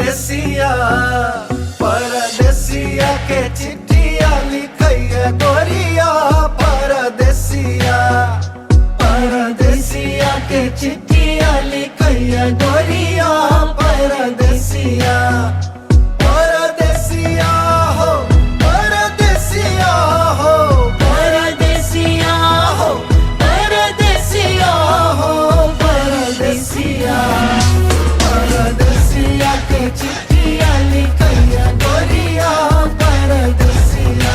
परदेसिया परदेसिया के चिट्ठिया लिखैया गोरिया परदेसिया परदेसिया के चिट्ठिया लिखैया गोरिया परदेसिया परदेसिया हो परदेसिया हो परदेसिया हो परदेसिया हो परदेसिया परदेसिया के चिट्ठिया लिखैया गोरिया परदेसिया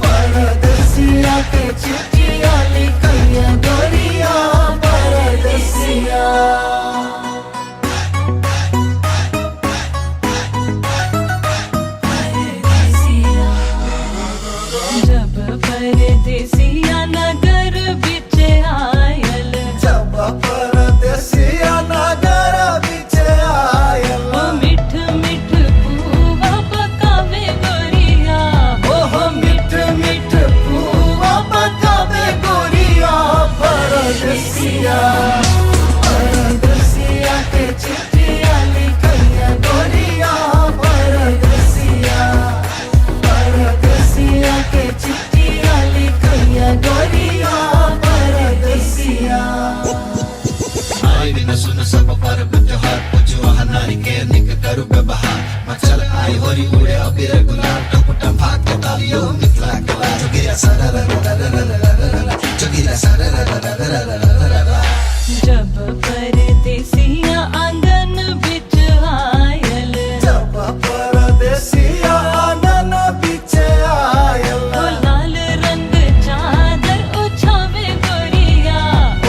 परदेसिया के चिट्ठिया लिखैया गोरिया परदेसिया जब परदेसिया नगर बिच आयल जब परदेसिया नगर बिच आयल मिठ मिठ पुआ पकावे गोरिया मिठ मिठ पुआ पकावे गोरिया परदेसिया परदेसिया के चिट्ठिया लिखैया गोरिया परदेसिया परदेसिया के चिट्ठिया लिखैया गोरिया परदेसिया आई दिन सुन सब पर्व त्योहार पूजो हनारी के निक करू व्यवहार मचल आई होरी उड़े अबीर गुलाल टपटा भाग के तालियो मिथला कला जोगिया सारा जोगिया सारा जब परदेसिया आंगन बिच आयल जब परदेसिया आंगन बिच आयल लाल रंग चादर उछावे गोरिया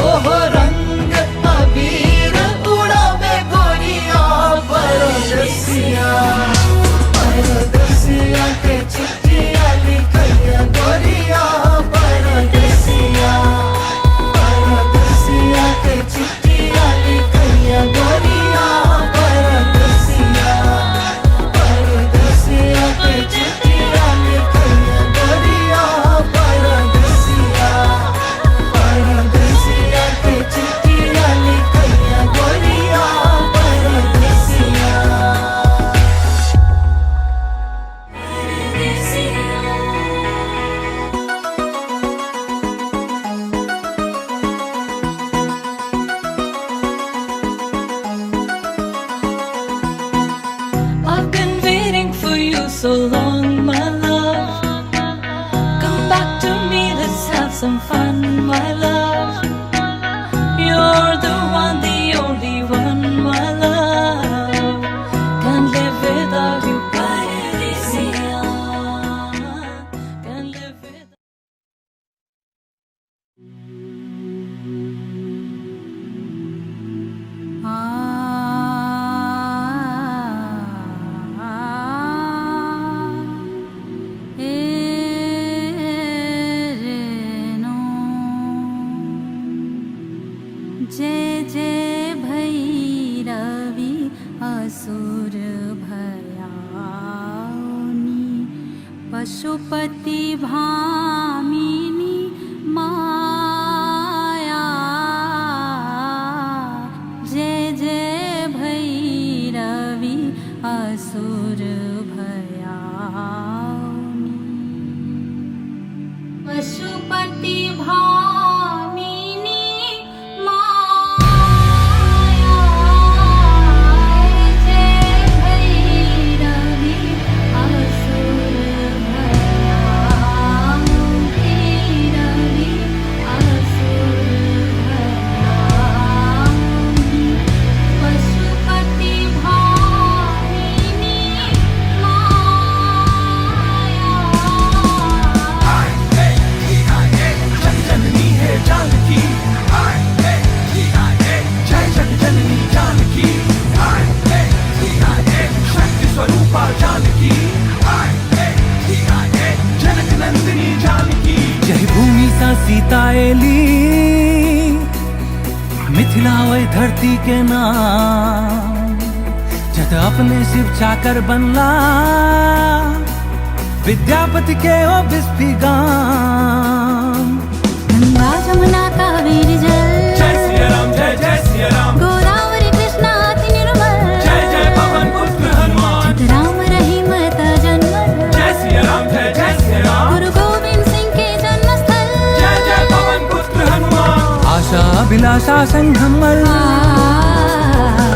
ओहो रंग अबीर उड़ावे गोरिया परदेसिया परदेसिया के चिट्ठिया लिखैया गोरिया परदेसिया परदेसिया के चिट्ठिया लिखैया गोरिया परदेसिया परदेसिया के चिट्ठिया लिखैया गोरिया परदेसिया परदेसिया के चिट्ठिया लिखैया गोरिया परदेसिया I've been waiting for you so long, my love. Come back to me, let's have some fun, my love. You're the one, the only one, my love. Can't live without you, Paradisia. Can't live without जय जय भैरवी असुर भयाउनी पशुपति भामिनी माया जय जय भैरवी असुर भयाउनी पशुपति भामिनी माया जय भैरवी असुर भयाउनी रवि असुर भयाउनी पशुपति भामिनी जननी है जानकी जय जग जननी जानकी शक्ति स्वरूपा जानकी जनक नंदिनी जानकी जय भूमि सा सीता एली मिथिला वही धरती के नाम जत अपने शिव चाकर बनला विद्यापति के ओ बिस्फिगाम गंगा जमुना कावेरी जल जय सिया राम जय जय सिया राम गोदावरी कृष्णा अति निर्मल जय जय पवन पुत्र संग हमर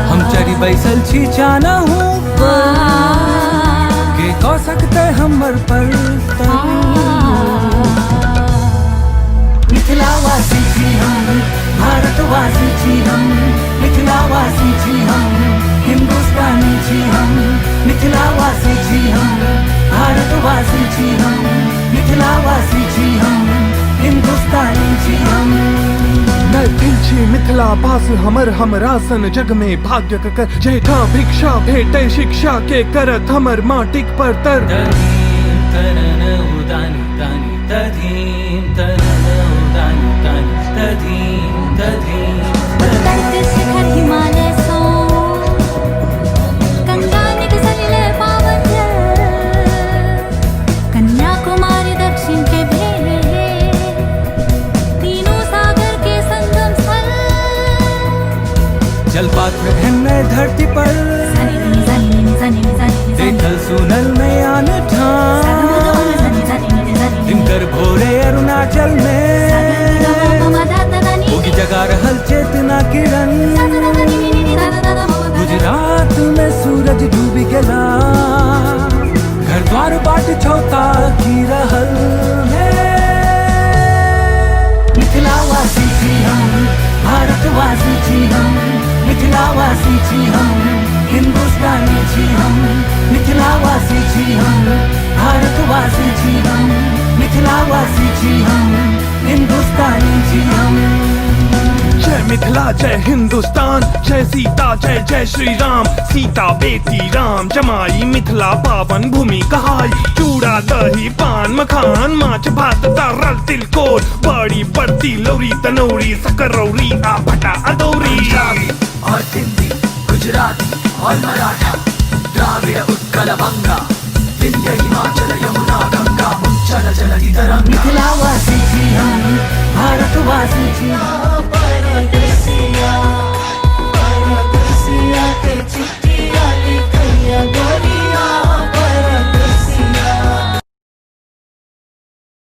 हम चरी बैसल छी चानहु के कह सकते हमर पर मिथिलावासी छी हम, भारतवासी छी हम, मिथिलावासी छी हम, हिंदुस्तानी छी हम, मिथिलावासी छी हम, भारतवासी छी हम, मिथिलावासी छी हम, हिंदुस्तानी छी हम। छी मिथिला भाष हमर हमरा सन जग में भाग्य कर जेठा भिक्षा भेटे शिक्षा के करत हमर माटिक पर तर तधीम तरन उदानी तानी तधीम तरन उदानी तानी तधीम तधीम उतरते शिखर हिमालय सो गंगा निकसलिले पावन जल कन्याकुमारी दक्षिण के भेले तीनों सागर के संगम स्थल जलपात्र है धरती पर देखल सुनल में आन ठान दिनकर भोरे अरुणाचल में होगी जगा रहल चेतना किरण गुजरात में सूरज डूब गेला घर द्वार बाट छौता की रहल है मिथिलावासी छी हम, भारतवासी छी हम, मिथिलावासी छी हम, हिंदुस्तानी छी हम, मिथिलावासी छी हम, भारतवासी छी हम, मिथिलावासी छी हम, हिंदुस्तानी छी हम। जय मिथिला जय हिंदुस्तान जय सीता जय जय श्री राम सीता बेटी राम जमाई मिथिला पावन भूमि कहाई चूड़ा दही पान मखान माछ भात तरल तिलकोर बड़ी बड़ती लौरी तनौरी सकरौरी आ भटा अदौरी पंजाबी और हिंदी गुजराती और मराठा द्राविड़ उत्कल बंगा विंध्य हिमाचल यमुना गंगा उच्चल जलधि तरंगा मिथिलावासी छी हम, भारतवासी छी हम।